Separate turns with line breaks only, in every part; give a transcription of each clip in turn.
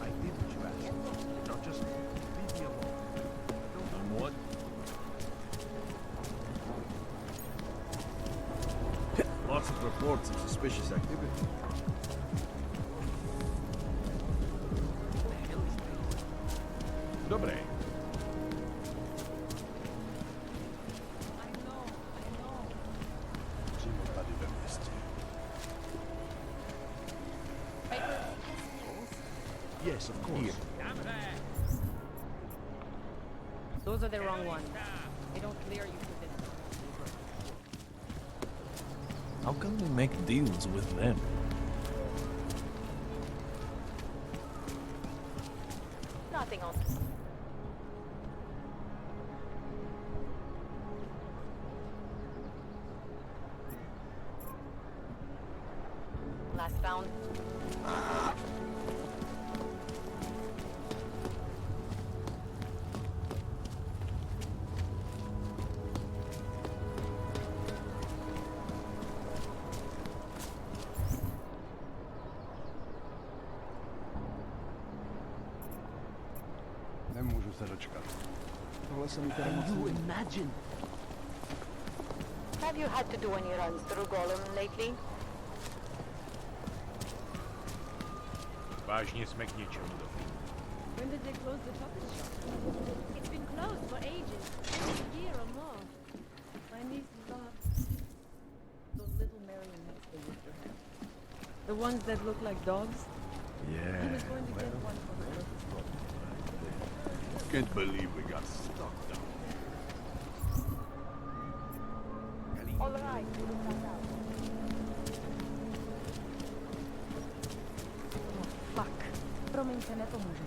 I did what you asked. Now just leave me alone. I'm what? Lots of reports of suspicious activity. Dobre. Musimy tady ve městě. Yes, of course. Here.
Those are the wrong ones. They don't clear you for this.
How can we make deals with them?
Nothing else. Last found.
Nemůžu se dočkat. Tohle se mi teda moc líbí.
Have you had to do any runs through Golem lately?
Vážně jsme k ničemu.
When did they close the chocolate shop? It's been closed for ages. A year or more. My niece loves those little marionettes they used to have. The ones that look like dogs.
Yeah.
I was going to get one for her.
Can't believe we got stuck down.
All right, we'll find out.
Oh, fuck. Promiňte, nepomůžu.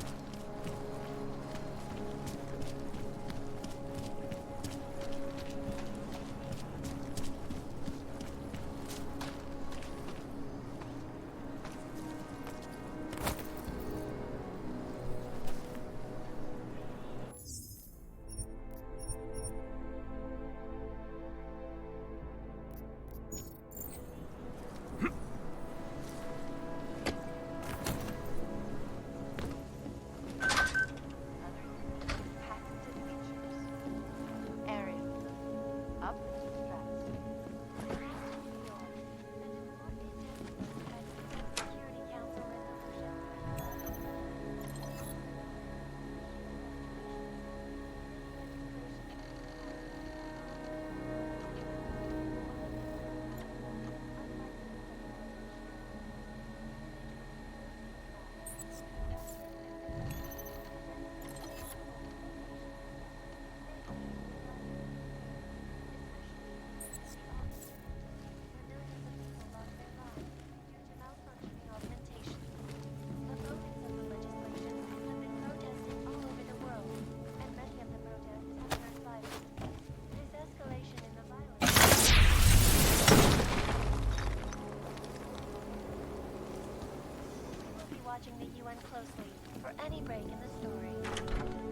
Watching the UN closely for any break in the story.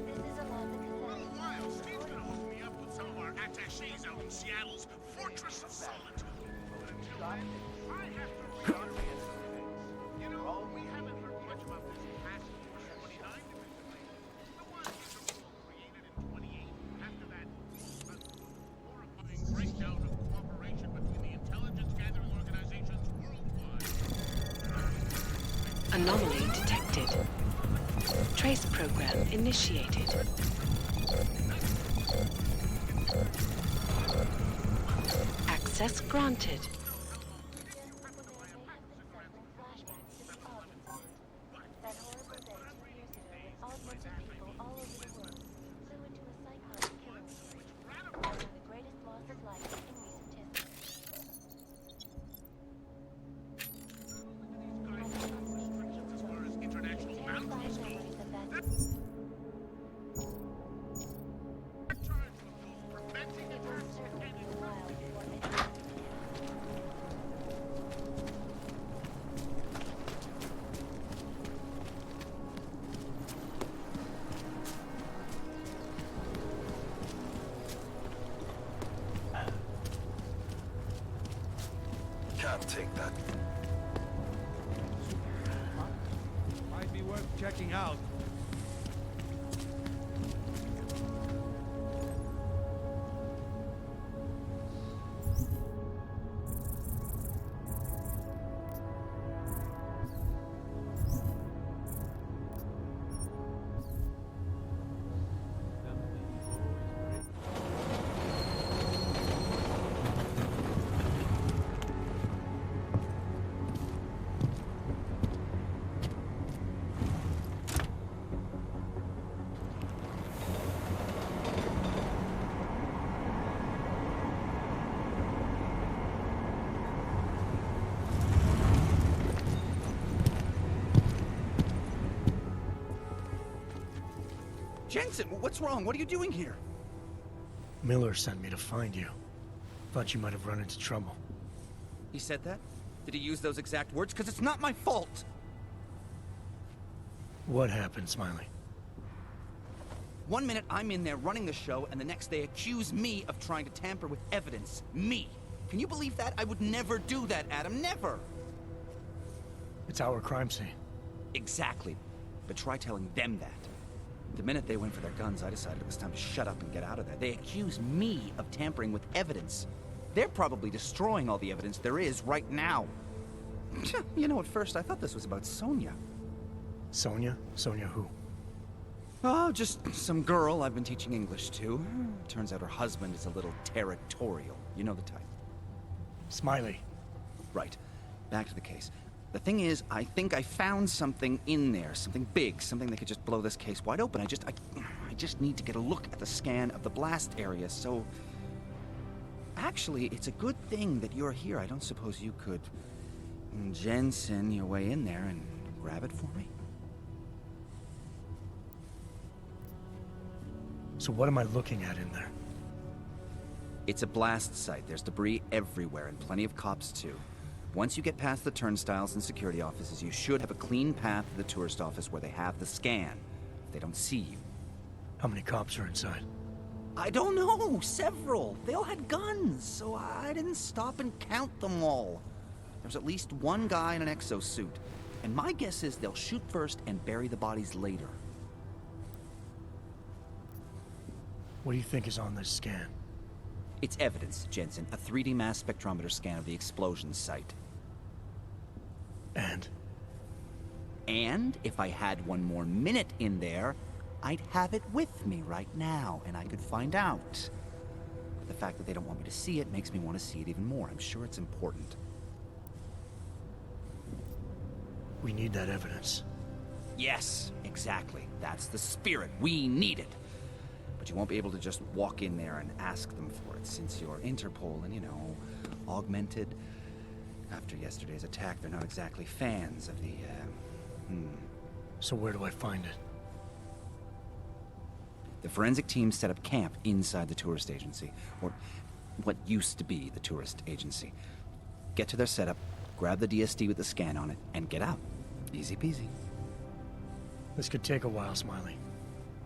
This is along the cassette.
For a while, Steve's gonna hook me up with some of our attachés out in Seattle's Fortress of Solitude. But until then, I have to restart me at some things. You know, we haven't heard much about this past Force 29 division lately. The one created in 28 after that horrifying breakdown of cooperation between the intelligence gathering organizations worldwide.
Anomaly detected. Trace program initiated. Access granted.
That horrible day 2 years ago when augmented people all over the world flew into a psychotic killing spree, causing the greatest loss of life in recent history.
As far as international boundaries go,
Memories of that
charged with both preventing
it was
attacks
certainly
and
a while before anyone
Can't take that.
Might be worth worth checking out.
Jensen, what's wrong? What are you doing here?
Miller sent me to find you. Thought you might have run into trouble.
He said that? Did he use those exact words? Because it's not my fault!
What happened, Smiley?
One minute I'm in there running the show, and the next they accuse me of trying to tamper with evidence. Me! Can you believe that? I would never do that, Adam. Never!
It's our crime scene.
Exactly. But try telling them that. The minute they went for their guns, I decided it was time to shut up and get out of there. They accuse me of tampering with evidence. They're probably destroying all the evidence there is right now. You know, at first I thought this was about Sonia.
Sonia? Sonia who?
Oh, just some girl I've been teaching English to. Turns out her husband is a little territorial. You know the type.
Smiley.
Right. Back to the case. The thing is, I think I found something in there. Something big. Something that could just blow this case wide open. I just need to get a look at the scan of the blast area, so... Actually, it's a good thing that you're here. I don't suppose you could... Jensen your way in there and grab it for me?
So what am I looking at in there?
It's a blast site. There's debris everywhere, and plenty of cops, too. Once you get past the turnstiles and security offices, you should have a clean path to the tourist office where they have the scan. If they don't see you.
How many cops are inside?
I don't know. Several. They all had guns, so I didn't stop and count them all. There's at least one guy in an exosuit. And my guess is they'll shoot first and bury the bodies later.
What do you think is on this scan?
It's evidence, Jensen. A 3D mass spectrometer scan of the explosion site.
And?
And if I had one more minute in there, I'd have it with me right now, and I could find out. But the fact that they don't want me to see it makes me want to see it even more. I'm sure it's important.
We need that evidence.
Yes, exactly. That's the spirit. We need it. But you won't be able to just walk in there and ask them for it, since you're Interpol and, you know, augmented. After yesterday's attack, they're not exactly fans of the,
So where do I find it?
The forensic team set up camp inside the tourist agency, or what used to be the tourist agency. Get to their setup, grab the DSD with the scan on it, and get out. Easy peasy.
This could take a while, Smiley.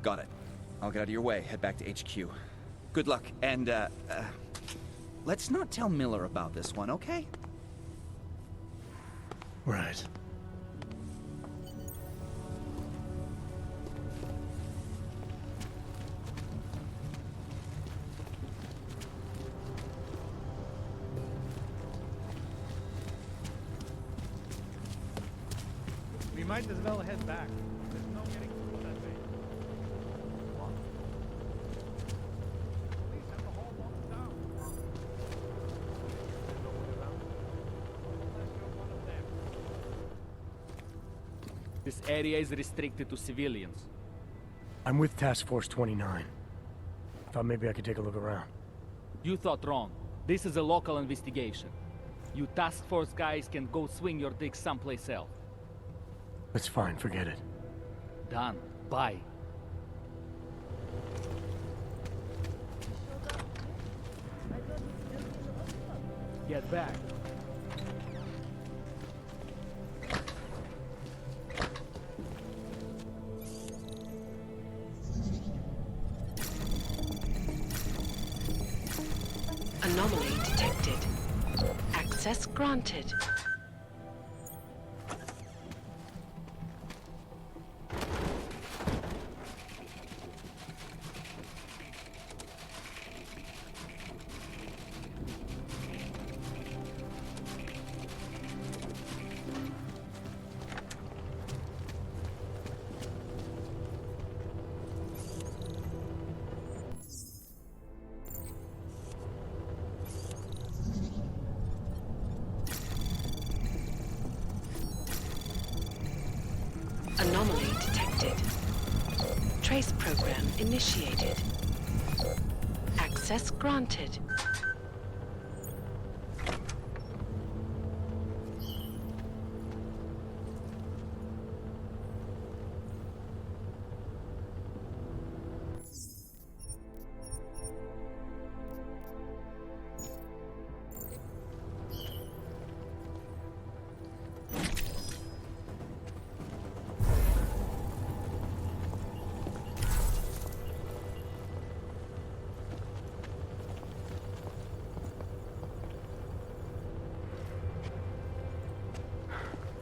Got it. I'll get out of your way, head back to HQ. Good luck, and, let's not tell Miller about this one, okay?
Right.
We might as well head back. There's no getting through that way. What? Police have the whole locked down. There's no way around it. Unless you're one of them.
This area is restricted to civilians.
I'm with Task Force 29. Thought maybe I could take a look around.
You thought wrong. This is a local investigation. You task force guys can go swing your dick someplace else.
That's fine, forget it.
Done. Bye. Get back.
Anomaly detected. Access granted. Anomaly detected. Trace program initiated. Access granted.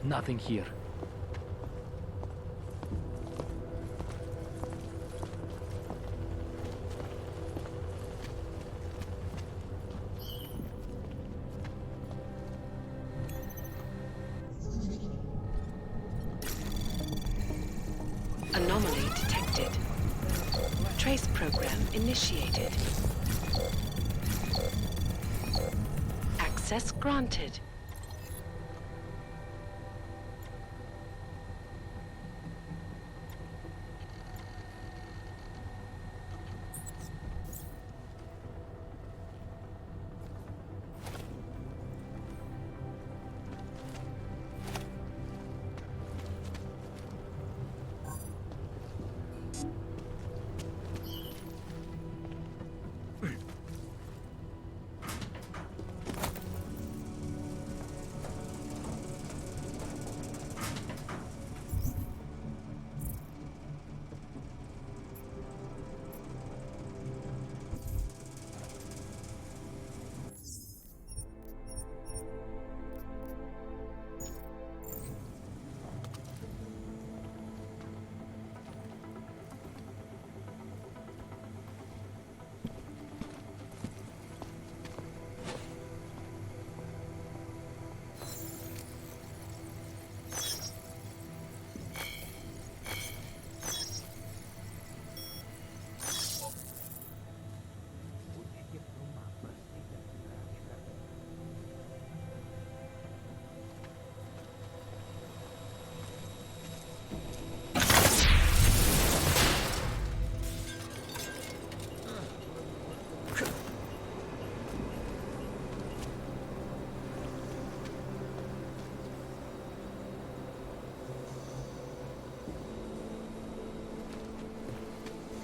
Nothing here.
Anomaly detected. Trace program initiated. Access granted.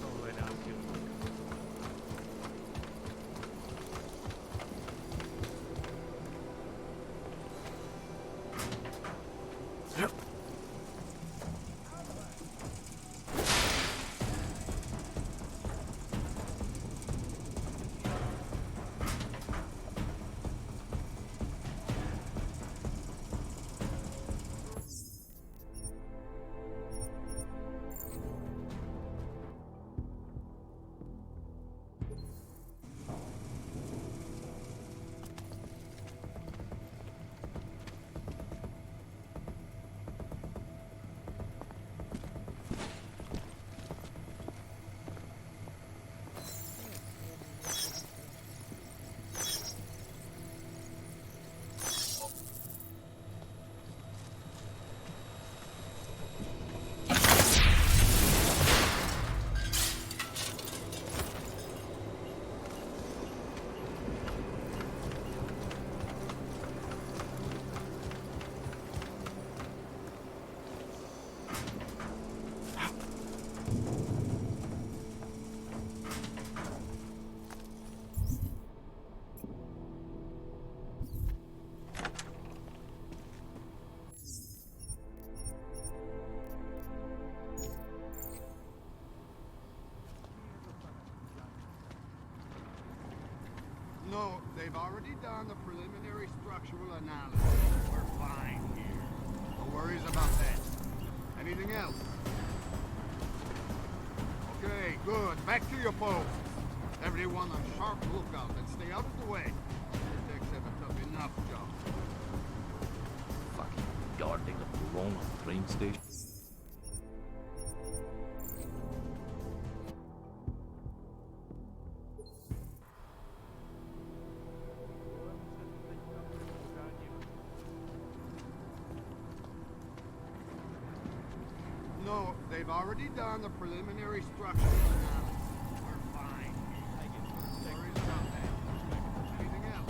All the way down to
No, they've already done the preliminary structural analysis. We're fine here. No worries about that. Anything else? Okay, good. Back to your posts. Everyone on sharp lookout and stay out of the way. Detectives have a tough enough job.
Fucking guarding a blown up train station.
No, they've already done the preliminary structural analysis. We're fine. No worries about that. Anything else?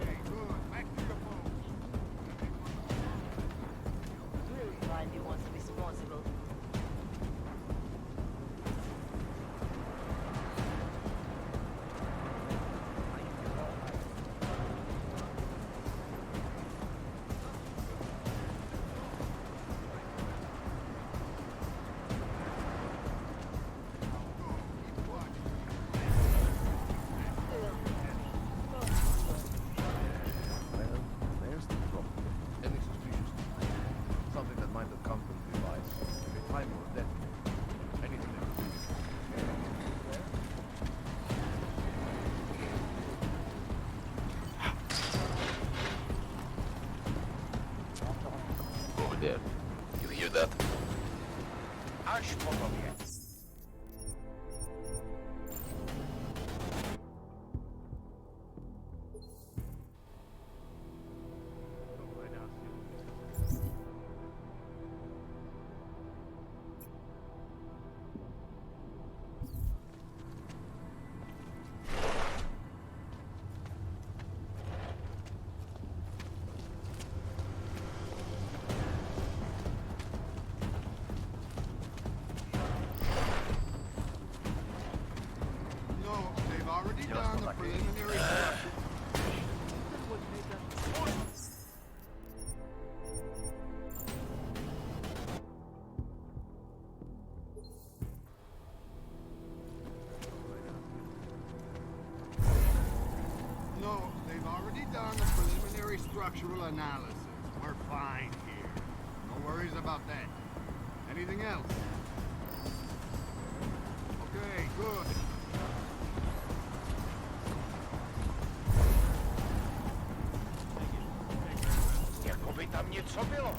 Okay, good. Back to your post.
Really glad he wants to be responsible.
Well, there's the problem. Anything suspicious? Something that might have come from the device. A time or a death. Anything that could be.
Over there. You hear that?
Aż ponownie. No, they've already done the preliminary structure. No, they've already done the preliminary structural analysis. We're fine here. No worries about that. Anything else? Okay, good. Jakoby tam něco bylo.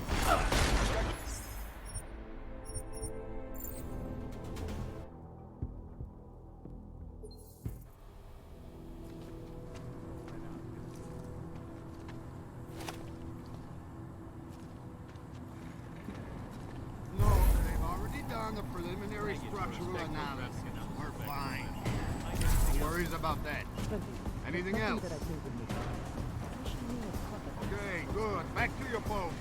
No, they've already done the preliminary structural analysis. We're fine. No worries about that. Anything else? Okay, good. Back to your post.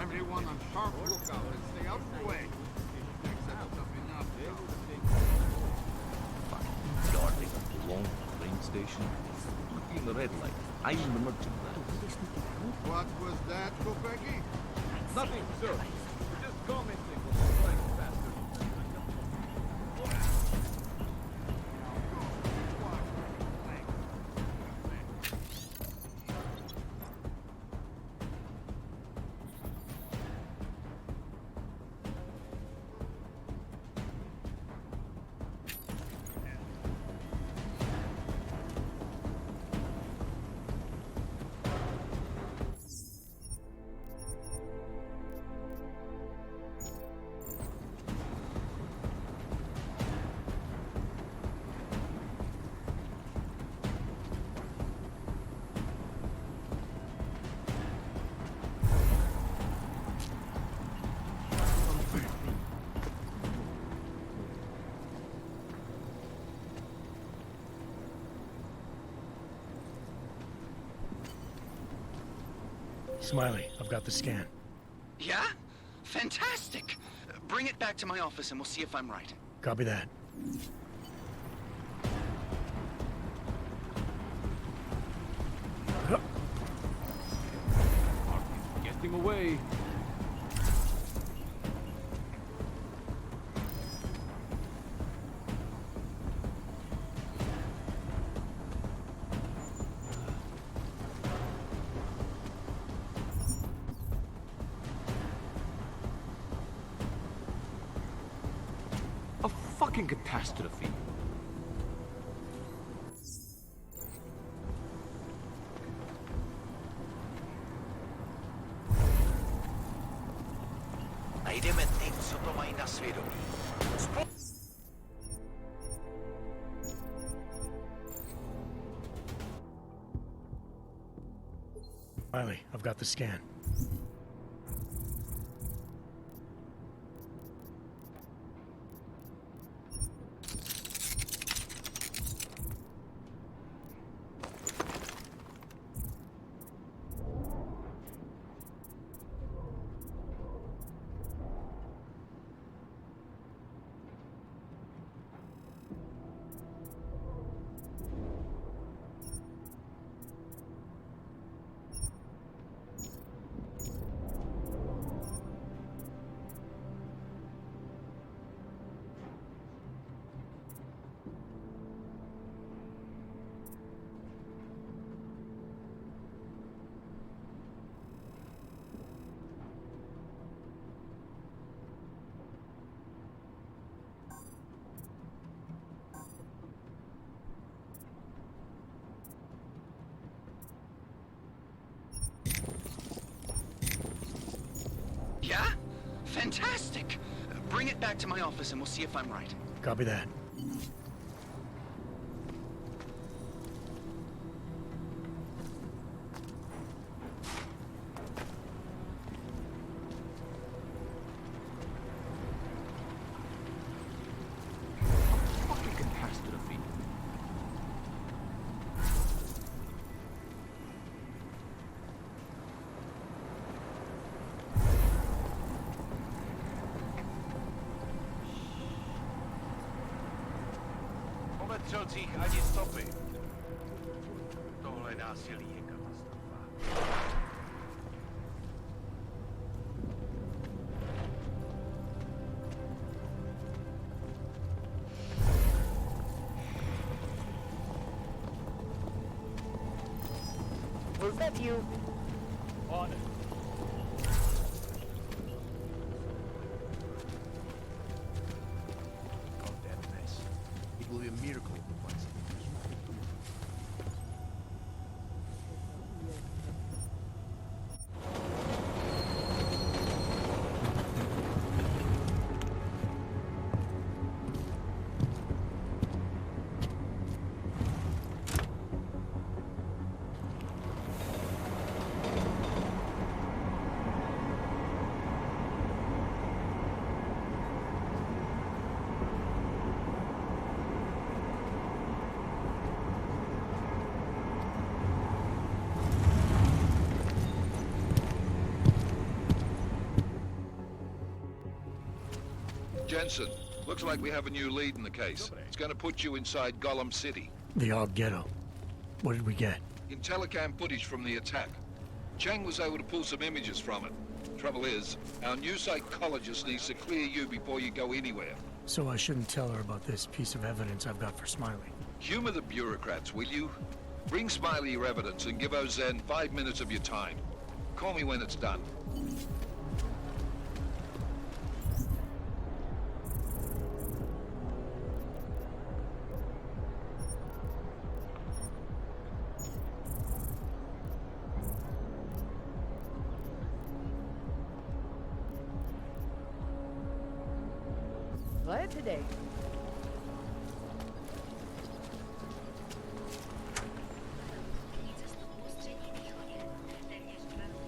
Everyone on sharp lookout and stay out of the way. That's enough.
Fucking guarding a long train station. Fucking red light. I'm the merchant man.
What was that, Kopecki?
Nothing, sir. We're just commenting on the strike bastard.
Smiley, I've got the scan.
Yeah? Fantastic! Bring it back to my office and we'll see if I'm right.
Copy that.
Getting away.
A fucking catastrophe.
Najdeme ty, co to mají na svědomí.
Smiley, I've got the scan.
Bring it back to my office and we'll see if I'm right.
Copy that.
Fucking catastrophe.
Co ci ani stopy. Tohle násilí je katastrofa.
Was that you?
On it.
Goddamn mess. It will be a miracle if we find something useful.
Jensen, looks like we have a new lead in the case. It's going to put you inside Gollum City.
The Og Ghetto. What did we get?
In telecam footage from the attack. Chang was able to pull some images from it. Trouble is, our new psychologist needs to clear you before you go anywhere.
So I shouldn't tell her about this piece of evidence I've got for Smiley.
Humor the bureaucrats, will you? Bring Smiley your evidence and give Ozen 5 minutes of your time. Call me when it's done.
Glad today.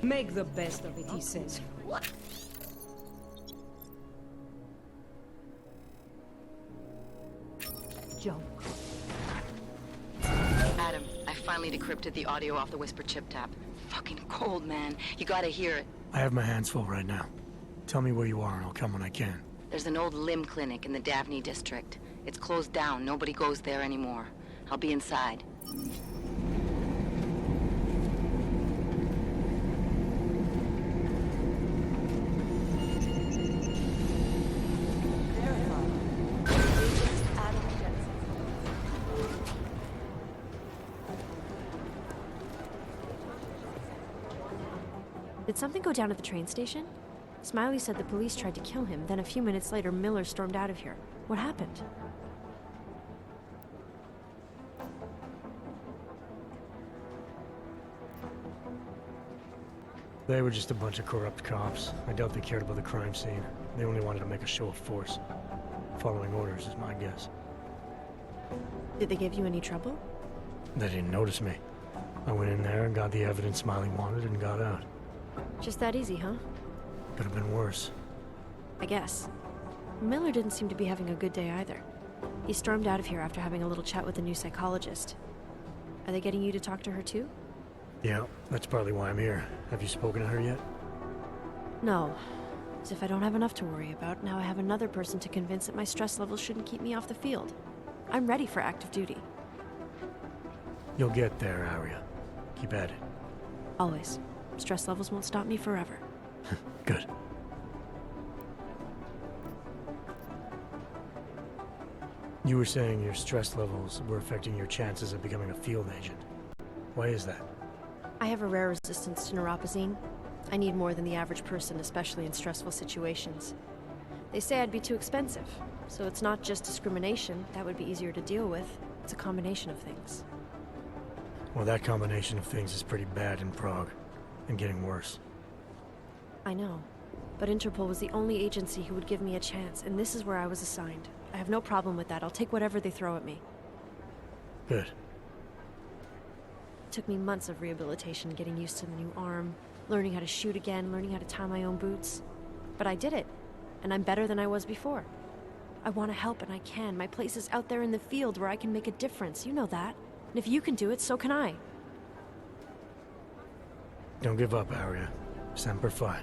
Make the best of it, he says. What? Junk.
Adam, I finally decrypted the audio off the Whisper chip tap. Fucking cold, man. You gotta hear it.
I have my hands full right now. Tell me where you are and I'll come when I can.
There's an old limb clinic in the Daphne district. It's closed down. Nobody goes there anymore. I'll be inside.
Did something go down at the train station? Smiley said the police tried to kill him, then a few minutes later Miller stormed out of here. What happened?
They were just a bunch of corrupt cops. I doubt they cared about the crime scene. They only wanted to make a show of force. Following orders is my guess.
Did they give you any trouble?
They didn't notice me. I went in there and got the evidence Smiley wanted and got out.
Just that easy, huh?
Could have been worse.
I guess. Miller didn't seem to be having a good day either. He stormed out of here after having a little chat with the new psychologist. Are they getting you to talk to her too?
Yeah, that's partly why I'm here. Have you spoken to her yet?
No. As if I don't have enough to worry about, now I have another person to convince that my stress levels shouldn't keep me off the field. I'm ready for active duty.
You'll get there, Arya. Keep at it.
Always. Stress levels won't stop me forever.
Good. You were saying your stress levels were affecting your chances of becoming a field agent. Why is that?
I have a rare resistance to neuropazine. I need more than the average person, especially in stressful situations. They say I'd be too expensive, so it's not just discrimination. That would be easier to deal with. It's a combination of things.
Well, that combination of things is pretty bad in Prague, and getting worse.
I know. But Interpol was the only agency who would give me a chance, and this is where I was assigned. I have no problem with that. I'll take whatever they throw at me.
Good.
It took me months of rehabilitation, getting used to the new arm, learning how to shoot again, learning how to tie my own boots. But I did it, and I'm better than I was before. I want to help, and I can. My place is out there in the field where I can make a difference. You know that. And if you can do it, so can I.
Don't give up, Aria. Semper Fi.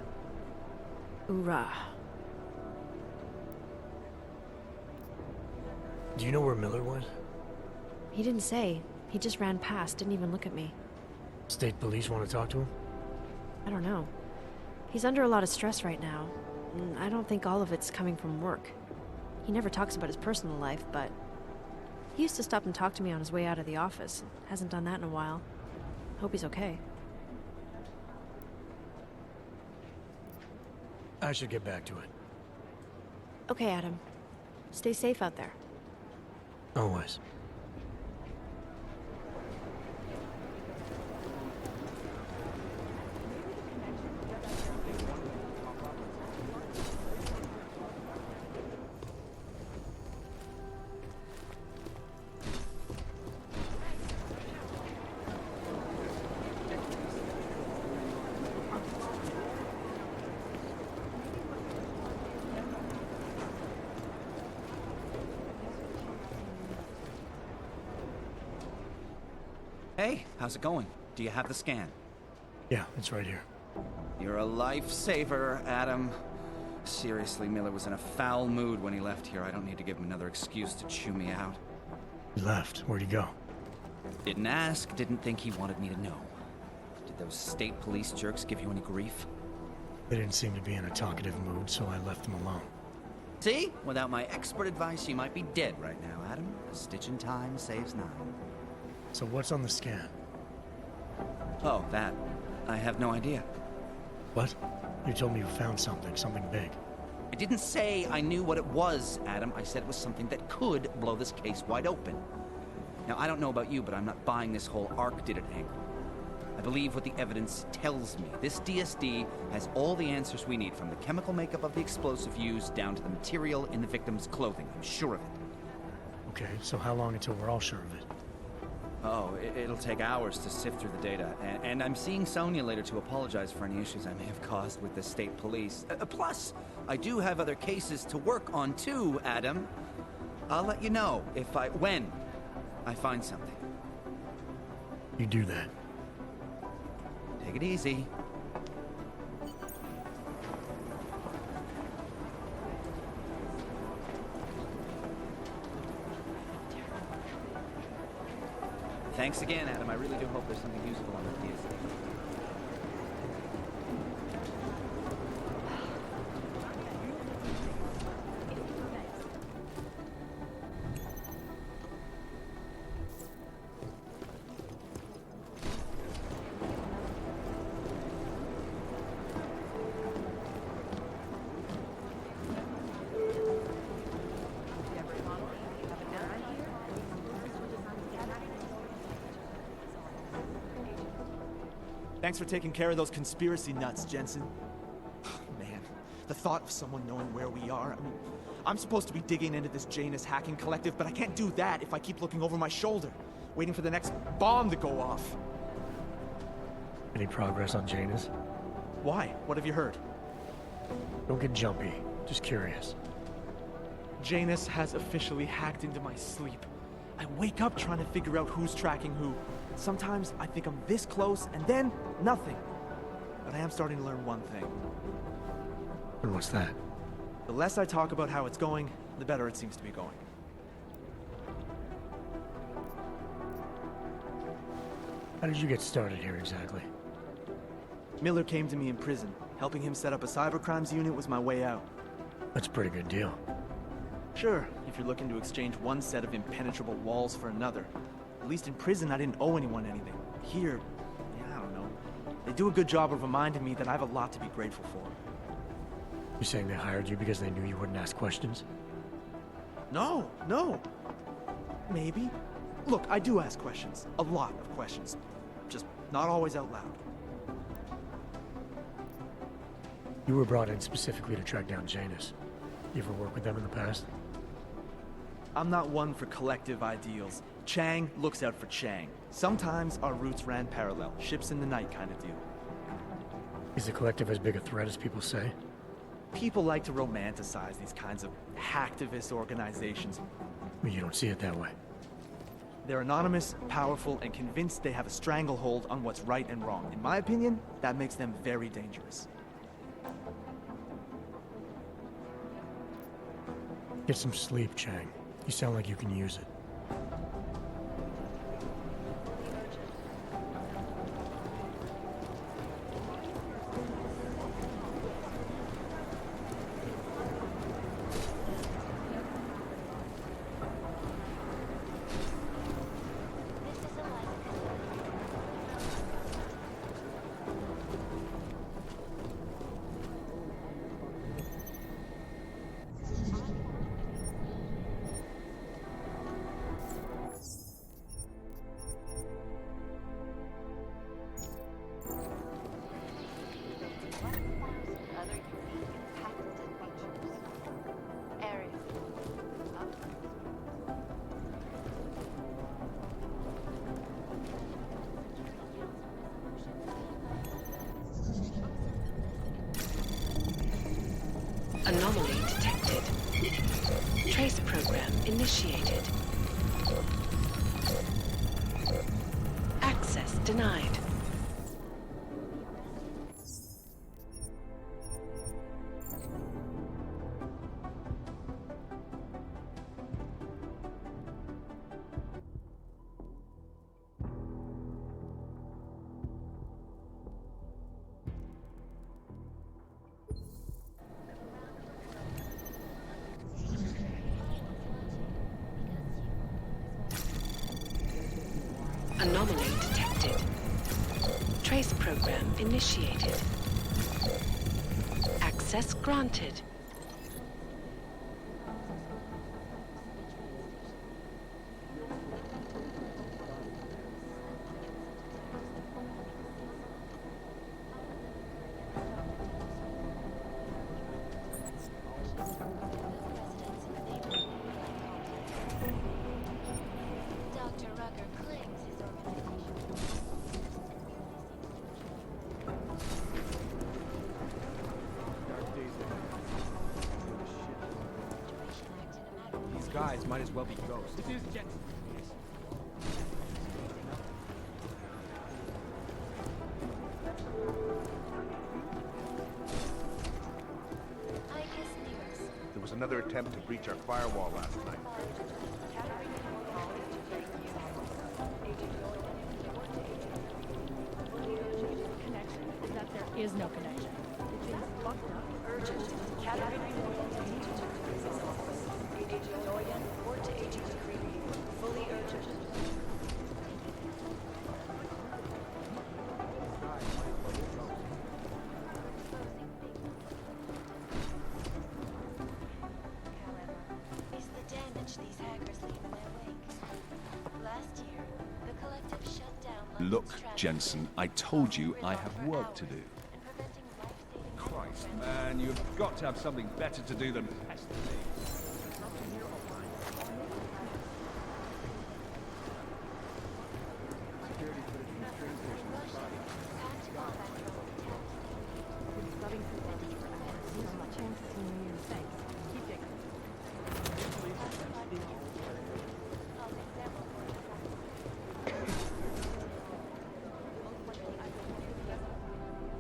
Hoorah.
Do you know where Miller went?
He didn't say. He just ran past, didn't even look at me.
State police want to talk to him?
I don't know. He's under a lot of stress right now. I don't think all of it's coming from work. He never talks about his personal life, but he used to stop and talk to me on his way out of the office. Hasn't done that in a while. Hope he's okay.
I should get back to it.
Okay, Adam. Stay safe out there.
Always.
Hey, how's it going? Do you have the scan?
Yeah, it's right here.
You're a lifesaver, Adam. Seriously, Miller was in a foul mood when he left here. I don't need to give him another excuse to chew me out.
He left. Where'd he go?
Didn't ask, didn't think he wanted me to know. Did those state police jerks give you any grief?
They didn't seem to be in a talkative mood, so I left them alone.
See? Without my expert advice, you might be dead right now, Adam. A stitch in time saves 9.
So what's on the scan?
Oh, that. I have no idea.
What? You told me you found something big.
I didn't say I knew what it was, Adam. I said it was something that could blow this case wide open. Now, I don't know about you, but I'm not buying this whole Ark did it angle. I believe what the evidence tells me. This DSD has all the answers we need, from the chemical makeup of the explosive used down to the material in the victim's clothing. I'm sure of it.
Okay, so how long until we're all sure of it?
Oh, it'll take hours to sift through the data. And I'm seeing Sonia later to apologize for any issues I may have caused with the state police. Plus, I do have other cases to work on too, Adam. I'll let you know when I find something.
You do that.
Take it easy. Thanks again, Adam. I really do hope there's something useful on the DSD.
Thanks for taking care of those conspiracy nuts, Jensen. Man, the thought of someone knowing where we are, I mean, I'm supposed to be digging into this Janus hacking collective, but I can't do that if I keep looking over my shoulder, waiting for the next bomb to go off.
Any progress on Janus?
Why? What have you heard?
Don't get jumpy. Just curious.
Janus has officially hacked into my sleep. I wake up trying to figure out who's tracking who. Sometimes I think I'm this close, and then nothing. But I am starting to learn one thing.
And what's that?
The less I talk about how it's going, the better it seems to be going.
How did you get started here exactly?
Miller came to me in prison. Helping him set up a cybercrimes unit was my way out.
That's a pretty good deal.
Sure, if you're looking to exchange one set of impenetrable walls for another. At least in prison, I didn't owe anyone anything. Here, yeah, I don't know. They do a good job of reminding me that I have a lot to be grateful for.
You saying they hired you because they knew you wouldn't ask questions?
No. Maybe. Look, I do ask questions. A lot of questions. Just not always out loud.
You were brought in specifically to track down Janus. You ever work with them in the past?
I'm not one for collective ideals. Chang looks out for Chang. Sometimes our routes ran parallel, ships in the night kind of deal.
Is the collective as big a threat as people say?
People like to romanticize these kinds of hacktivist organizations.
Well, you don't see it that way.
They're anonymous, powerful, and convinced they have a stranglehold on what's right and wrong. In my opinion, that makes them very dangerous.
Get some sleep, Chang. You sound like you can use it.
Anomaly detected. Trace program initiated. Access denied. Anomaly detected. Trace program initiated. Access granted.
Dr. Rucker claims his organization.
These guys might as well be ghosts.
This is Jensen.
There was another attempt to breach our firewall last night.
Connection is that there is no connection. It is locked up. Urgent. Report to Agent Creepy. Fully urgent.
Is the damage these hackers leave in their wake. Last year, the collective shut down
Look, Jensen, I told you I have work to do.
Christ, man, you've got to have something better to do than pester me.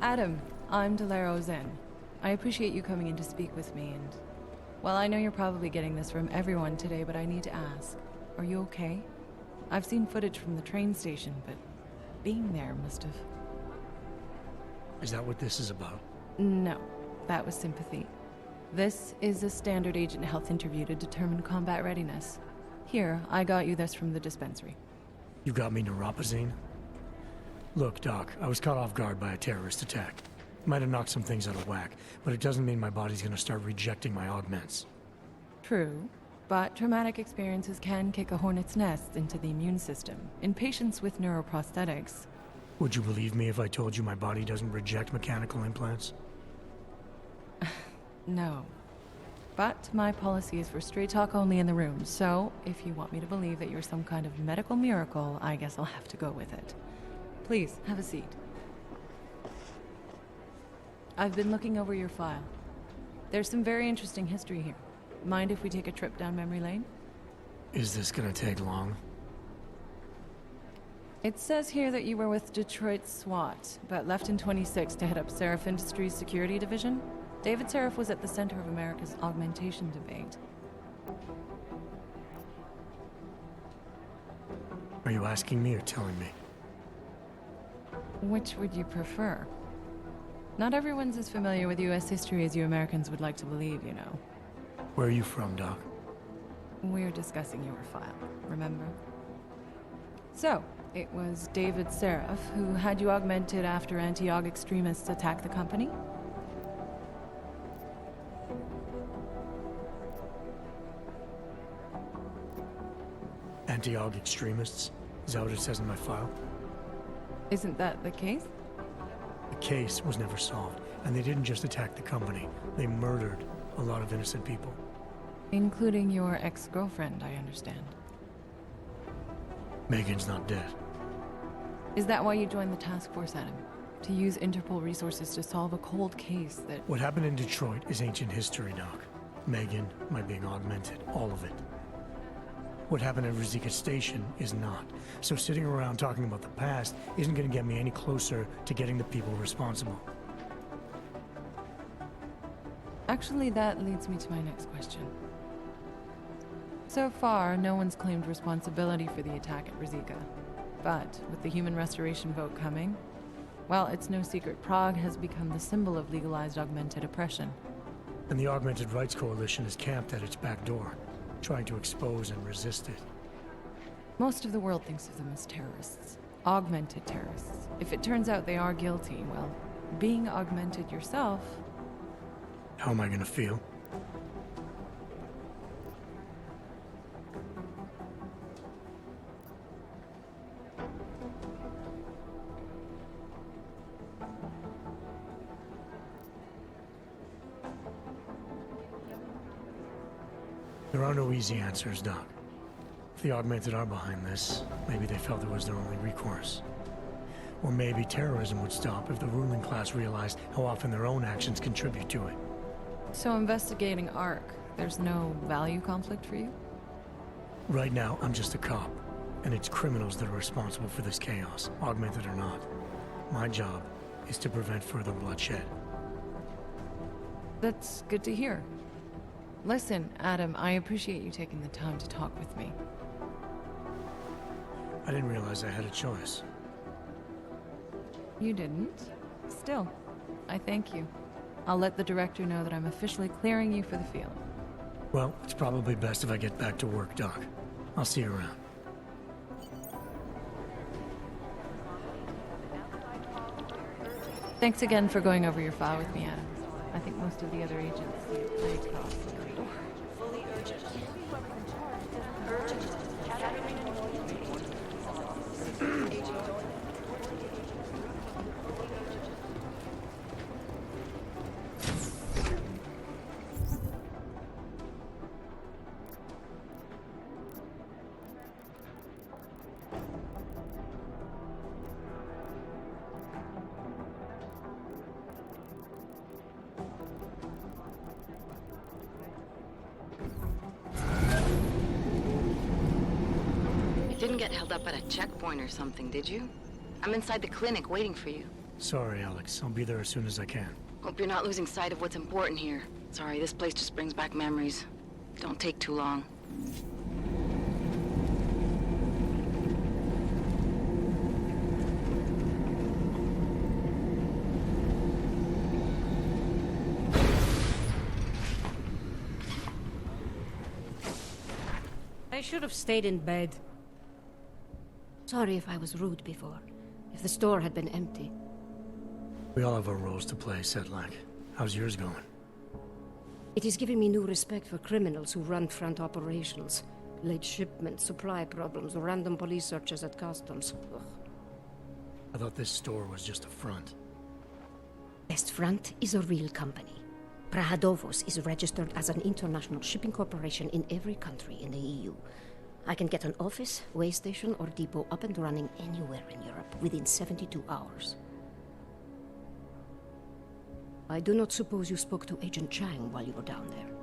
Adam, I'm Delaro Zen. I appreciate you coming in to speak with me, and... well, I know you're probably getting this from everyone today, but I need to ask. Are you okay? I've seen footage from the train station, but being there must have...
Is that what this is about?
No, that was sympathy. This is a standard agent health interview to determine combat readiness. Here, I got you this from the dispensary.
You got me neuropazine? Look, Doc, I was caught off guard by a terrorist attack. Might have knocked some things out of whack, but it doesn't mean my body's gonna start rejecting my augments.
True, but traumatic experiences can kick a hornet's nest into the immune system. In patients with neuroprosthetics...
Would you believe me if I told you my body doesn't reject mechanical implants?
No. But my policy is for straight talk only in the room, so if you want me to believe that you're some kind of medical miracle, I guess I'll have to go with it. Please, have a seat. I've been looking over your file. There's some very interesting history here. Mind if we take a trip down memory lane?
Is this gonna take long?
It says here that you were with Detroit SWAT, but left in 26 to head up Seraph Industries' security division. David Seraph was at the center of America's augmentation debate.
Are you asking me or telling me?
Which would you prefer? Not everyone's as familiar with U.S. history as you Americans would like to believe, you know.
Where are you from, Doc?
We're discussing your file, remember? So, it was David Seraph who had you augmented after anti-aug extremists attacked the company?
Anti-aug extremists? Is that what it says in my file?
Isn't that the case?
The case was never solved, and they didn't just attack the company. They murdered a lot of innocent people.
Including your ex-girlfriend, I understand.
Megan's not dead.
Is that why you joined the task force, Adam? To use Interpol resources to solve a cold case that...
What happened in Detroit is ancient history, Doc. Megan, my being augmented, all of it. What happened at Rizika Station is not. So sitting around talking about the past isn't going to get me any closer to getting the people responsible.
Actually, that leads me to my next question. So far, no one's claimed responsibility for the attack at Rizika. But with the human restoration vote coming, well, it's no secret Prague has become the symbol of legalized augmented oppression.
And the Augmented Rights Coalition is camped at its back door, trying to expose and resist it.
Most of the world thinks of them as terrorists. Augmented terrorists. If it turns out they are guilty, well, being augmented yourself...
How am I gonna feel? There are no easy answers, Doc. If the Augmented are behind this, maybe they felt it was their only recourse. Or maybe terrorism would stop if the ruling class realized how often their own actions contribute to it.
So investigating ARC, there's no value conflict for you?
Right now, I'm just a cop, and it's criminals that are responsible for this chaos, augmented or not. My job is to prevent further bloodshed.
That's good to hear. Listen, Adam, I appreciate you taking the time to talk with me.
I didn't realize I had a choice.
You didn't? Still, I thank you. I'll let the director know that I'm officially clearing you for the field.
Well, it's probably best if I get back to work, Doc. I'll see you around.
Thanks again for going over your file with me, Adam. I think most of the other agents see it pretty across the corridor.
Fully urgent. Urgent.
Didn't get held up at a checkpoint or something, did you? I'm inside the clinic waiting for you.
Sorry, Alex. I'll be there as soon as I can.
Hope you're not losing sight of what's important here. Sorry, this place just brings back memories. Don't take too long.
I should have stayed in bed.
Sorry if I was rude before. If the store had been empty.
We all have our roles to play, Sedlak. How's yours going?
It is giving me new respect for criminals who run front operations. Late shipments, supply problems, random police searches at customs. Ugh.
I thought this store was just a front.
Best Front is a real company. Prahadovos is registered as an international shipping corporation in every country in the EU. I can get an office, way station, or depot up and running anywhere in Europe within 72 hours. I do not suppose you spoke to Agent Chang while you were down there.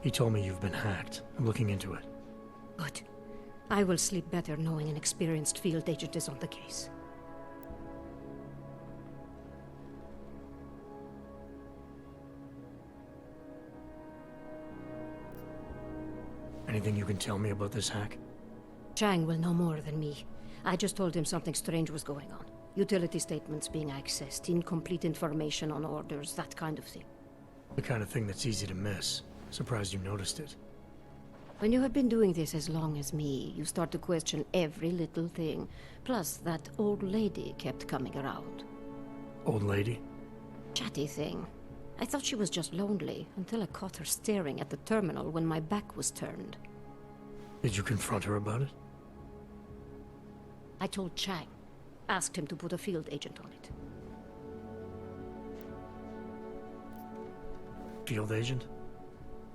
He told me you've been hacked. I'm looking into it.
Good. I will sleep better knowing an experienced field agent is on the case.
Anything you can tell me about this hack?
Chang will know more than me. I just told him something strange was going on. Utility statements being accessed, incomplete information on orders, that kind of thing.
The kind of thing that's easy to miss. Surprised you noticed it.
When you have been doing this as long as me, you start to question every little thing. Plus, that old lady kept coming around.
Old lady?
Chatty thing. I thought she was just lonely, until I caught her staring at the terminal when my back was turned.
Did you confront her about it?
I told Chang. Asked him to put a field agent on it.
Field agent?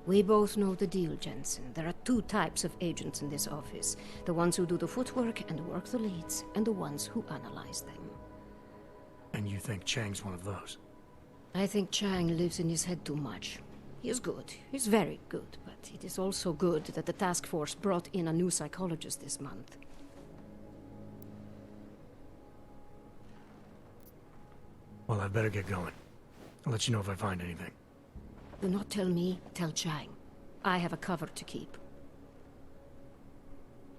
We both know the deal, Jensen. There are two types of agents in this office. The ones who do the footwork and work the leads, and the ones who analyze them.
And you think Chang's one of those?
I think Chang lives in his head too much. He is good. He's very good. But it is also good that the task force brought in a new psychologist this month.
Well, I better get going. I'll let you know if I find anything.
Do not tell me, tell Chang. I have a cover to keep.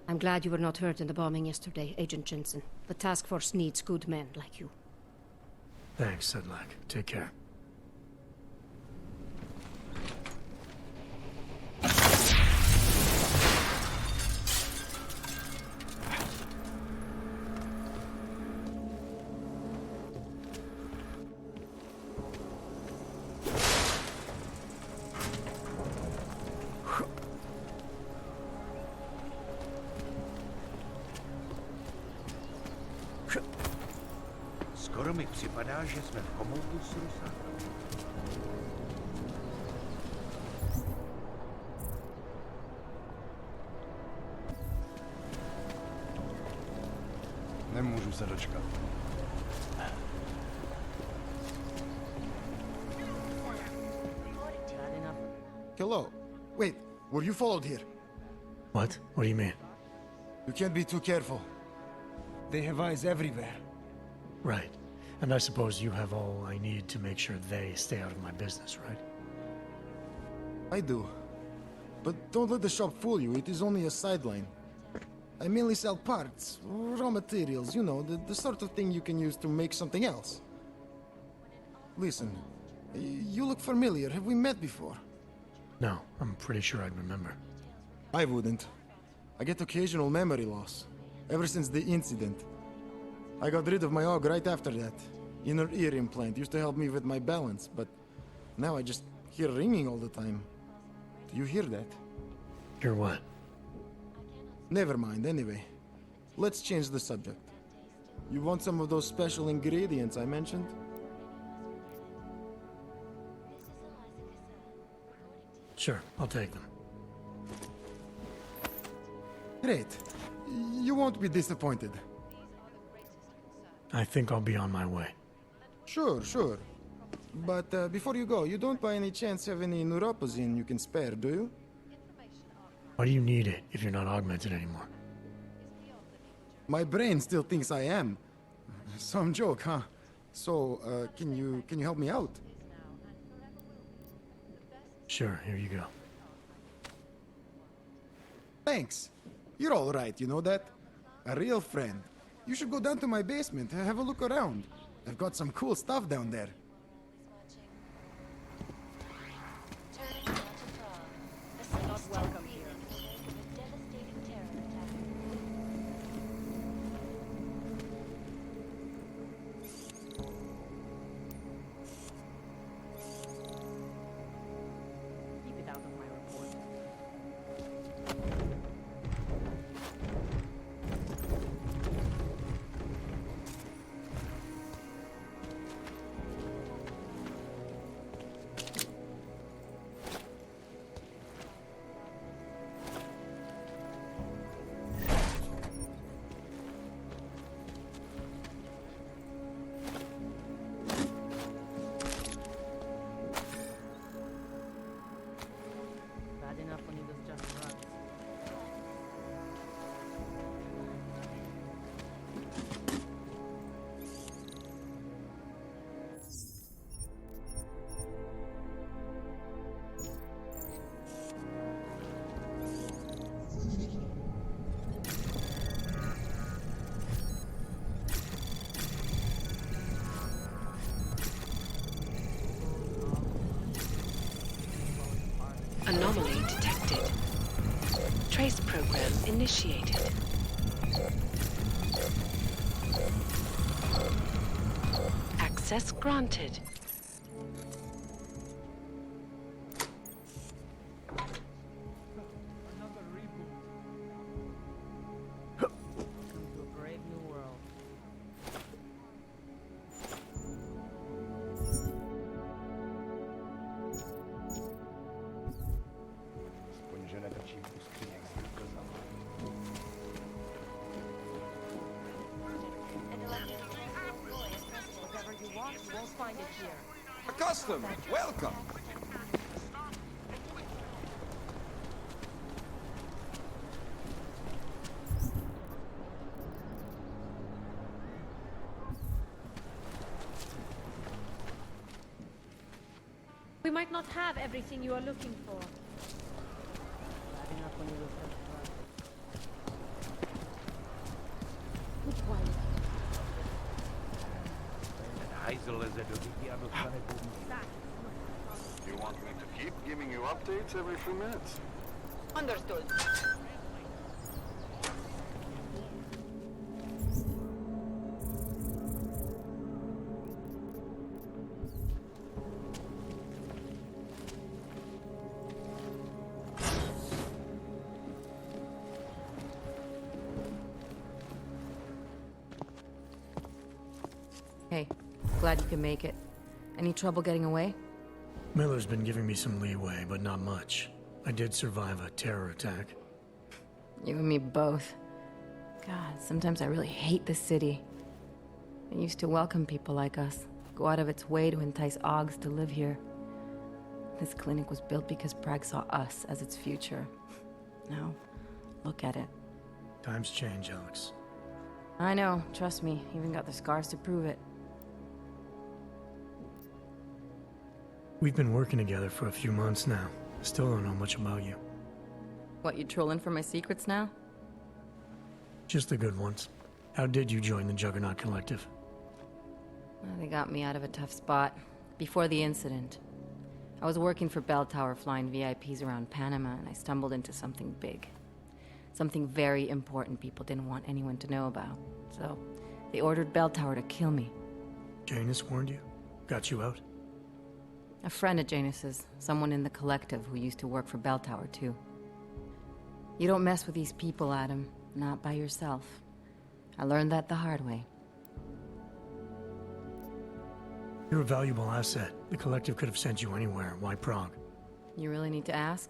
I'm glad you were not hurt in the bombing yesterday, Agent Jensen. The task force needs good men like you.
Thanks, Sedlak. Take care.
Skoro mi připadá, že jsme v komoutu s Rusákem.
Nemůžu se dočkat.
Hello. Wait, were you followed here?
What? What do you mean?
You can't be too careful. They have eyes everywhere.
Right. And I suppose you have all I need to make sure they stay out of my business, right?
I do. But don't let the shop fool you, it is only a sideline. I mainly sell parts, raw materials, you know, the sort of thing you can use to make something else. Listen, you look familiar. Have we met before?
No, I'm pretty sure I'd remember.
I wouldn't. I get occasional memory loss, ever since the incident. I got rid of my AUG right after that. Inner ear implant used to help me with my balance, but now I just hear ringing all the time. Do you hear that?
Hear what?
Never mind, anyway. Let's change the subject. You want some of those special ingredients I mentioned?
Sure, I'll take them.
Great. You won't be disappointed.
I think I'll be on my way.
Sure, sure. But before you go, you don't by any chance have any neuropozine you can spare, do you?
Why do you need it if you're not augmented anymore?
My brain still thinks I am. Some joke, huh? So, can you help me out?
Sure, here you go.
Thanks. You're all right, you know that? A real friend. You should go down to my basement, have a look around. I've got some cool stuff down there.
Not welcome here. Keep it out of my report.
Bad enough when he was just drugs.
Anomaly detected. Trace program initiated. Access granted.
Welcome to a brave new world.
Whatever you want, you won't find it here.
A customer, welcome.
We might not have everything you are looking for.
Bad enough when he was just drugs.
You want me to keep giving you updates every few minutes?
Understood. Hey, glad you can make it. Any trouble getting away?
Miller's been giving me some leeway, but not much. I did survive a terror attack.
You and me both. God, sometimes I really hate this city. It used to welcome people like us, go out of its way to entice Augs to live here. This clinic was built because Prague saw us as its future. Now, look at it.
Times change, Alex.
I know, trust me, even got the scars to prove it.
We've been working together for a few months now. Still don't know much about you.
What, you trolling for my secrets now?
Just the good ones. How did you join the Juggernaut Collective?
Well, they got me out of a tough spot. Before the incident, I was working for Bell Tower flying VIPs around Panama, and I stumbled into something big. Something very important people didn't want anyone to know about. So, they ordered Bell Tower to kill me.
Janus warned you? Got you out?
A friend of Janus's, someone in the collective who used to work for Bell Tower too. You don't mess with these people, Adam. Not by yourself. I learned that the hard way.
You're a valuable asset. The collective could have sent you anywhere. Why Prague?
You really need to ask?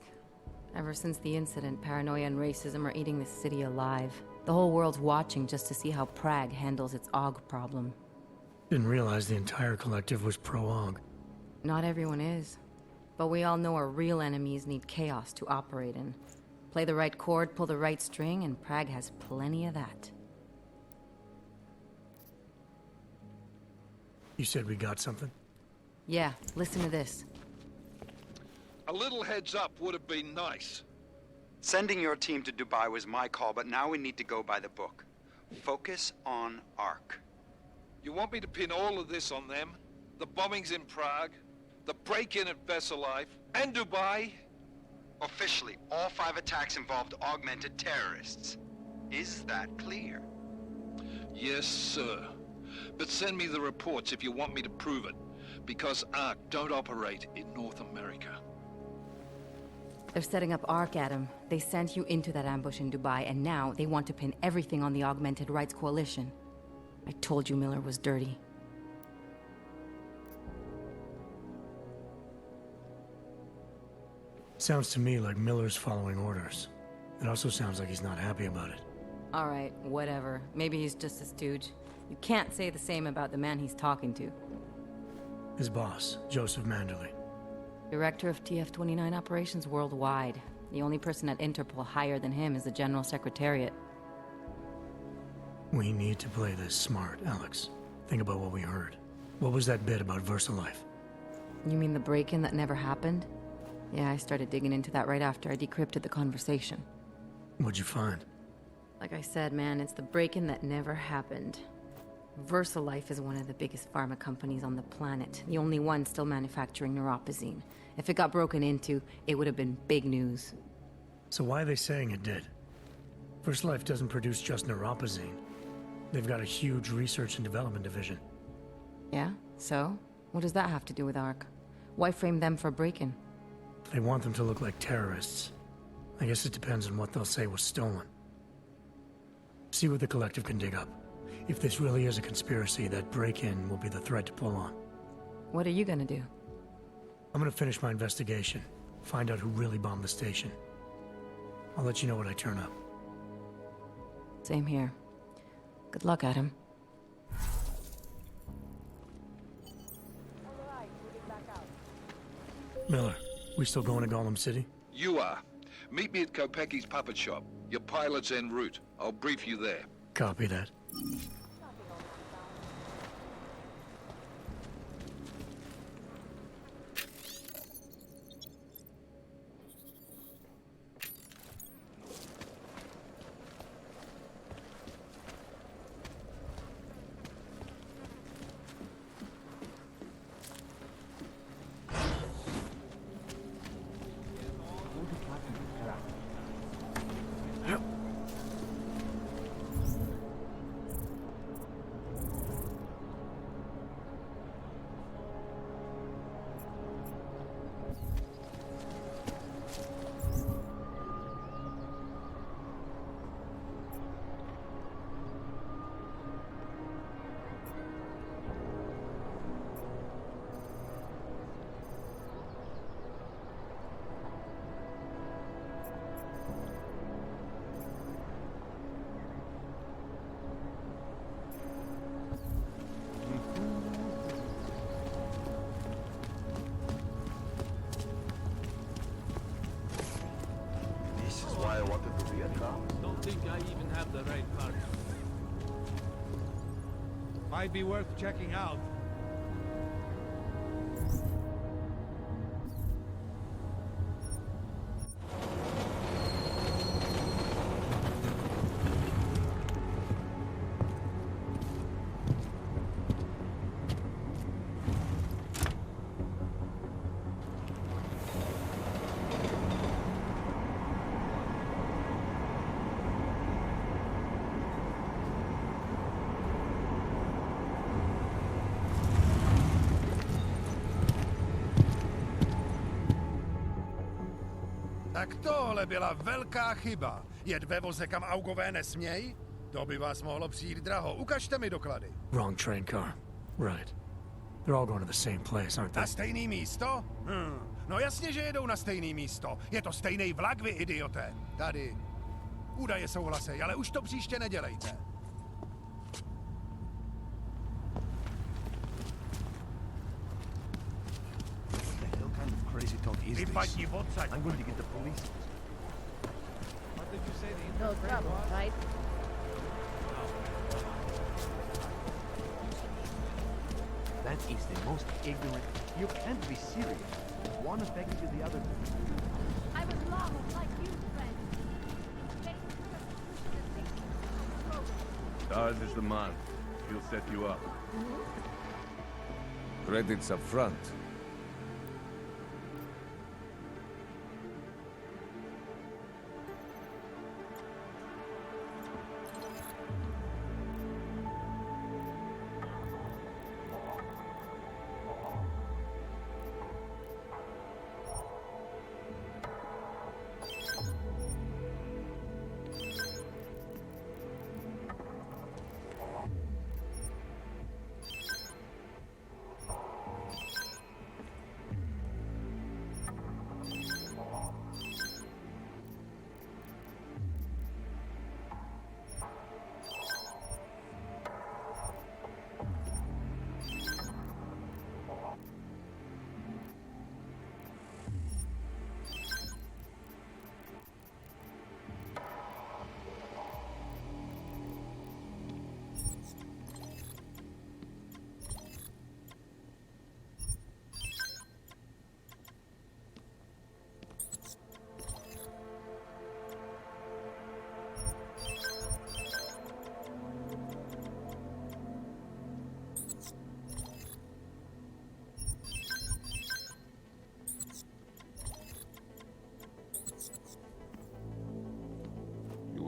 Ever since the incident, paranoia and racism are eating this city alive. The whole world's watching just to see how Prague handles its Aug problem.
Didn't realize the entire collective was pro-Aug.
Not everyone is. But we all know our real enemies need chaos to operate in. Play the right chord, pull the right string, and Prague has plenty of that.
You said we got something?
Yeah, listen to this.
A little heads up would have been nice.
Sending your team to Dubai was my call, but now we need to go by the book. Focus on Ark.
You want me to pin all of this on them? The bombings in Prague, the break-in at Vessel Life, and Dubai?
Officially, all 5 attacks involved augmented terrorists. Is that clear?
Yes, sir. But send me the reports if you want me to prove it, because Ark don't operate in North America.
They're setting up Ark, Adam. They sent you into that ambush in Dubai, and now they want to pin everything on the Augmented Rights Coalition. I told you Miller was dirty.
Sounds to me like Miller's following orders. It also sounds like he's not happy about it.
All right, whatever. Maybe he's just a stooge. You can't say the same about the man he's talking to.
His boss, Joseph Manderley.
Director of TF-29 operations worldwide. The only person at Interpol higher than him is the General Secretariat.
We need to play this smart, Alex. Think about what we heard. What was that bit about VersaLife?
You mean the break-in that never happened? Yeah, I started digging into that right after I decrypted the conversation.
What'd you find?
Like I said, man, it's the break-in that never happened. VersaLife is one of the biggest pharma companies on the planet. The only one still manufacturing neuropozyne. If it got broken into, it would have been big news.
So why are they saying it did? VersaLife doesn't produce just neuropozyne. They've got a huge research and development division.
Yeah? So? What does that have to do with ARC? Why frame them for break-in?
They want them to look like terrorists. I guess it depends on what they'll say was stolen. See what the Collective can dig up. If this really is a conspiracy, that break-in will be the thread to pull on.
What are you gonna do?
I'm gonna finish my investigation. Find out who really bombed the station. I'll let you know when I turn up.
Same here. Good luck, Adam.
Miller, we still going to Gollum City?
You are. Meet me at Kopecki's puppet shop. Your pilot's en route. I'll brief you there.
Copy that.
I wanted to be a cop.
Don't think I even have the right part. Might be worth checking out.
Tak tohle byla velká chyba. Jet ve voze, kam augové nesmějí? To by vás mohlo přijít draho. Ukažte mi doklady.
Wrong train car. Right. They're all going to the same place, aren't they?
Na stejný místo? No jasně, že jedou na stejný místo. Je to stejný vlak, vy idioté. Tady. Údaje souhlasí, ale už to příště nedělejte.
Crazy talk is this? I'm going to get the police.
What did you say?
No trouble, right?
That is the most ignorant. You can't be serious. One affected the other.
I was long like you, friend.
Ours is the man. He'll set you up. Credits up front.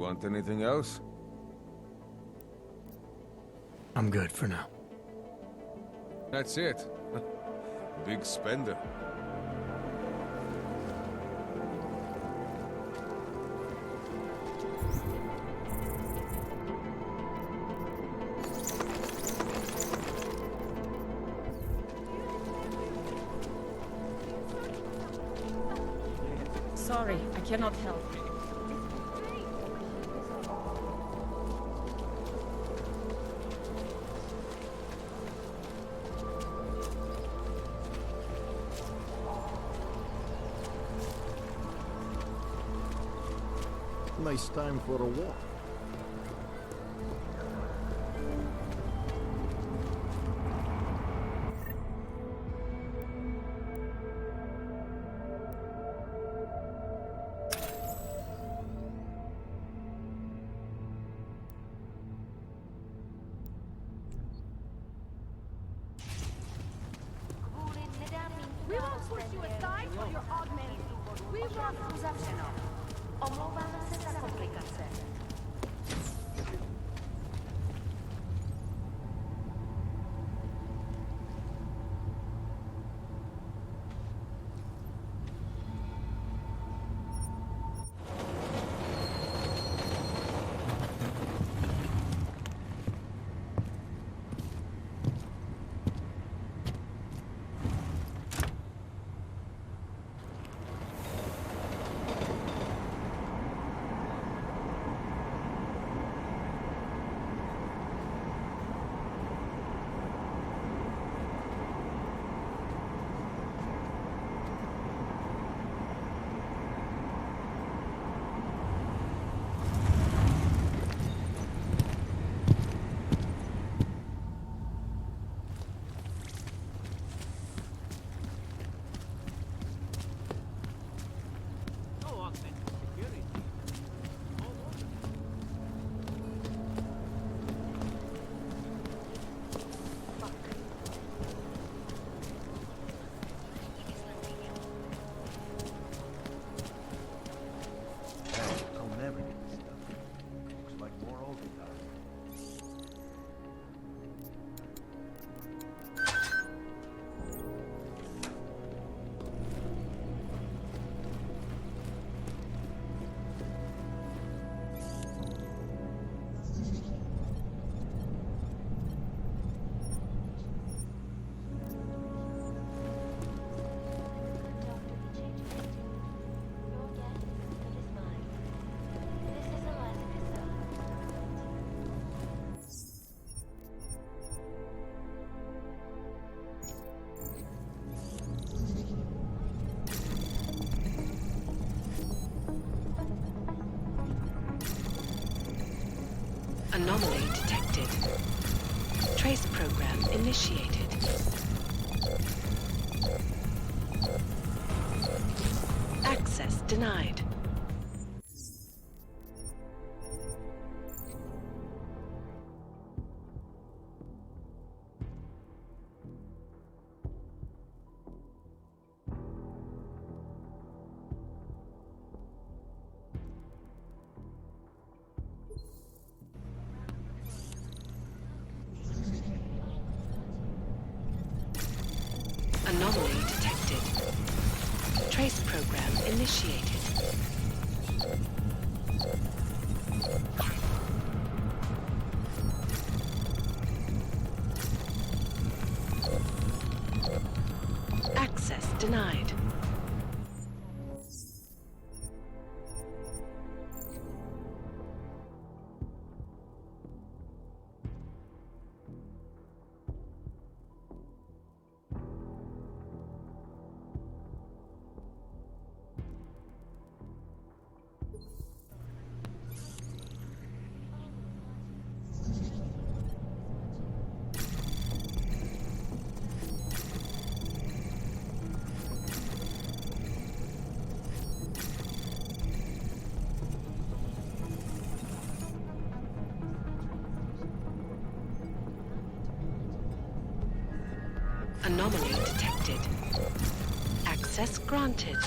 Want anything else?
I'm good for now.
That's it. Big spender.
Sorry, I cannot help.
Nice time for a walk.
We won't push you aside for your augmented. We won't. Omlouváme se za komplikace.
I'll never get this stuff. Looks like more overtime.
Anomaly detected. Trace program initiated. Access denied. Anomaly detected. Trace program initiated. Access denied. Anomaly detected. Access granted.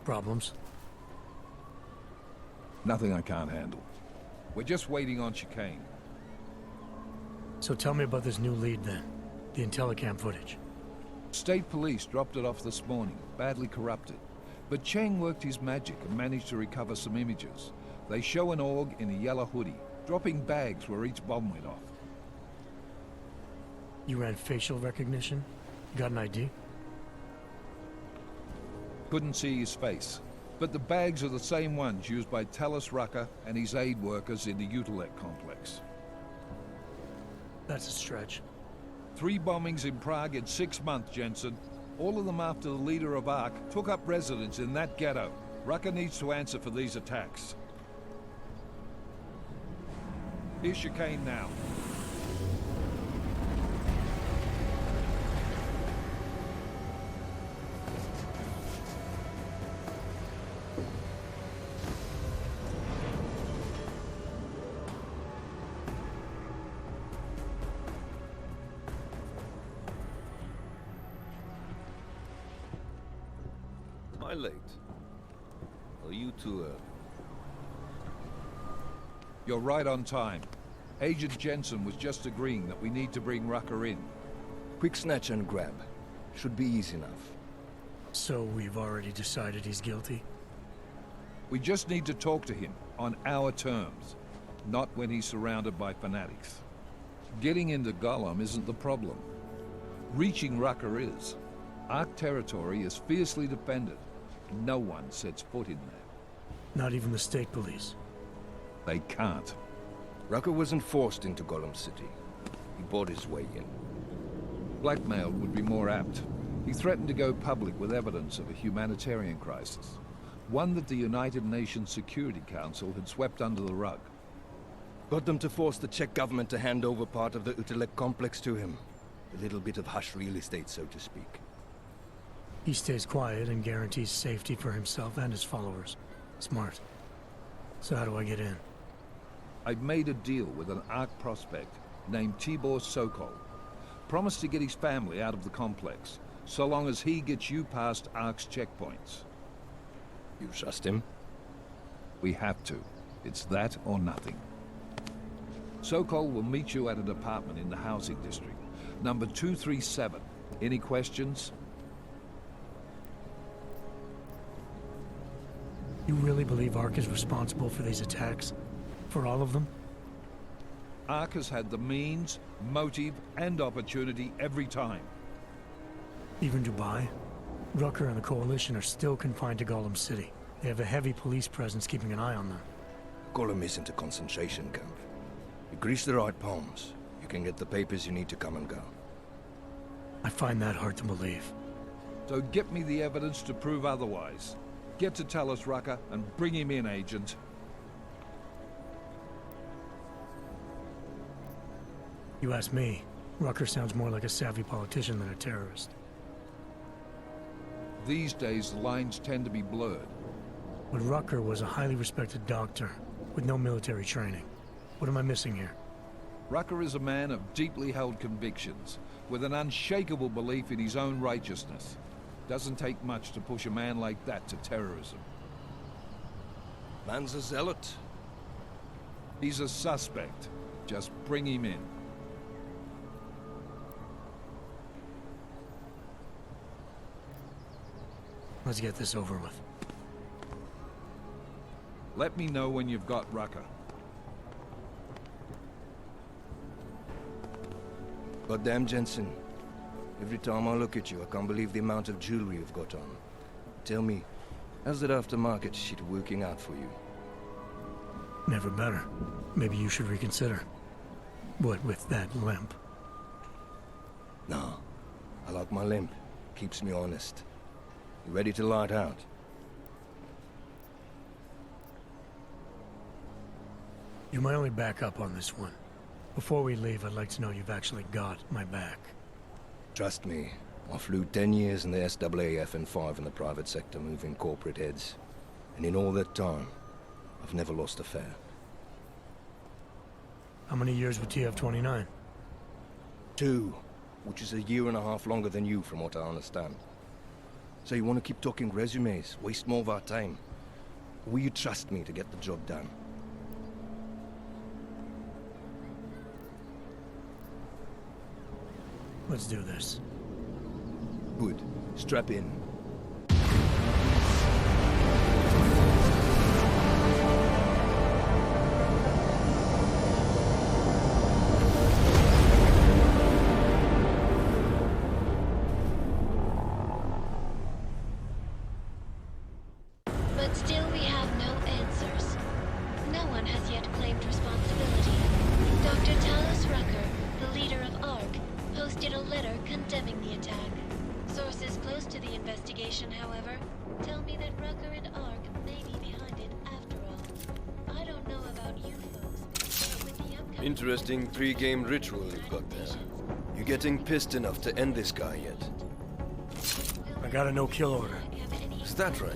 Problems?
Nothing I can't handle.
We're just waiting on chicane.
So tell me about this new lead then. The Intellicam footage.
State police dropped it off this morning, badly corrupted. But Cheng worked his magic and managed to recover some images. They show an org in a yellow hoodie, dropping bags where each bomb went off.
You ran facial recognition? Got an ID?
Couldn't see his face. But the bags are the same ones used by Talos Rucker and his aid workers in the Utilec complex.
That's a stretch.
3 bombings in Prague in 6 months, Jensen. All of them after the leader of ARC took up residence in that ghetto. Rucker needs to answer for these attacks. Here's chicane now.
Am I late? Are you too early?
You're right on time. Agent Jensen was just agreeing that we need to bring Rucker in.
Quick snatch and grab. Should be easy enough.
So we've already decided he's guilty?
We just need to talk to him on our terms, not when he's surrounded by fanatics. Getting into Gollum isn't the problem. Reaching Rucker is. Ark territory is fiercely defended. No one sets foot in there.
Not even the state police?
They can't.
Rucker wasn't forced into Gollum City. He bought his way in.
Blackmail would be more apt. He threatened to go public with evidence of a humanitarian crisis. One that the United Nations Security Council had swept under the rug.
Got them to force the Czech government to hand over part of the Utilec complex to him. A little bit of hush real estate, so to speak.
He stays quiet and guarantees safety for himself and his followers. Smart. So how do I get in?
I've made a deal with an ARC prospect named Tibor Sokol. Promised to get his family out of the complex, so long as he gets you past ARC's checkpoints.
You trust him?
We have to. It's that or nothing. Sokol will meet you at an apartment in the housing district. Number 237. Any questions?
You really believe ARC is responsible for these attacks? For all of them?
ARC has had the means, motive, and opportunity every time.
Even Dubai? Rucker and the Coalition are still confined to Gollum City. They have a heavy police presence keeping an eye on them.
Gollum isn't a concentration camp. You grease the right palms, you can get the papers you need to come and go.
I find that hard to believe.
So get me the evidence to prove otherwise. Get to Talos Rucker and bring him in, Agent.
You ask me, Rucker sounds more like a savvy politician than a terrorist.
These days, the lines tend to be blurred.
But Rucker was a highly respected doctor, with no military training. What am I missing here?
Rucker is a man of deeply held convictions, with an unshakable belief in his own righteousness. Doesn't take much to push a man like that to terrorism.
Man's a zealot.
He's a suspect. Just bring him in.
Let's get this over with.
Let me know when you've got Rucker.
Goddamn, Jensen. Every time I look at you, I can't believe the amount of jewelry you've got on. Tell me, how's that aftermarket shit working out for you?
Never better. Maybe you should reconsider. What with that limp?
No. I like my limp. Keeps me honest. You ready to light out?
You're my only backup on this one. Before we leave, I'd like to know you've actually got my back.
Trust me, I flew 10 years in the SAAF and 5 in the private sector moving corporate heads. And in all that time, I've never lost a fare.
How many years with TF-29?
2, which is a year and a half longer than you from what I understand. So you want to keep talking resumes, waste more of our time? Or will you trust me to get the job done?
Let's do this.
Good. Strap in.
But still we have no answers. No one has yet claimed responsibility. Dr. Talos Rucker, the leader of ARC, posted a letter condemning the attack. Sources close to the investigation, however, tell me that Rucker and ARC may be behind it after all. I don't know about you folks, but with the upcoming...
Interesting pre-game ritual you've got there. You getting pissed enough to end this guy yet?
I got a no-kill order.
Is that right?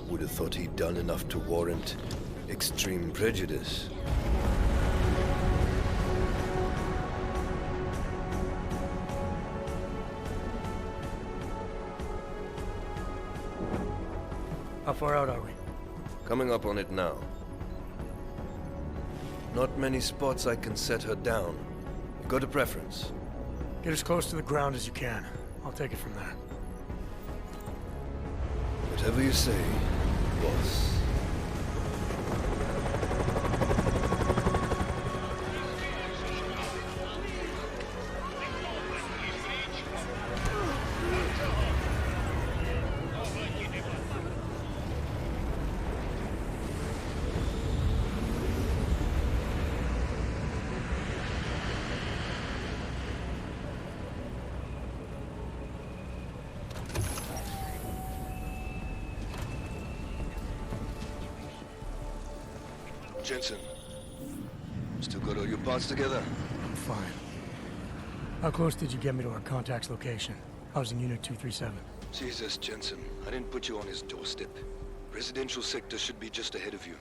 Would have thought he'd done enough to warrant extreme prejudice.
How far out are we?
Coming up on it now. Not many spots I can set her down. You got a preference?
Get as close to the ground as you can. I'll take it from there.
Whatever you say, boss. Jensen, still got all your parts together?
I'm fine. How close did you get me to our contact's location? I was in Unit 237.
Jesus, Jensen, I didn't put you on his doorstep. Residential sector should be just ahead of you.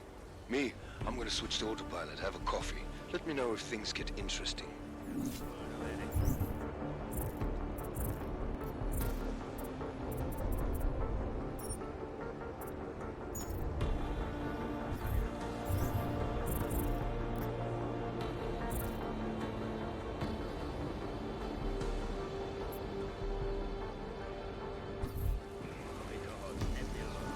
Me, I'm gonna switch to autopilot, have a coffee. Let me know if things get interesting.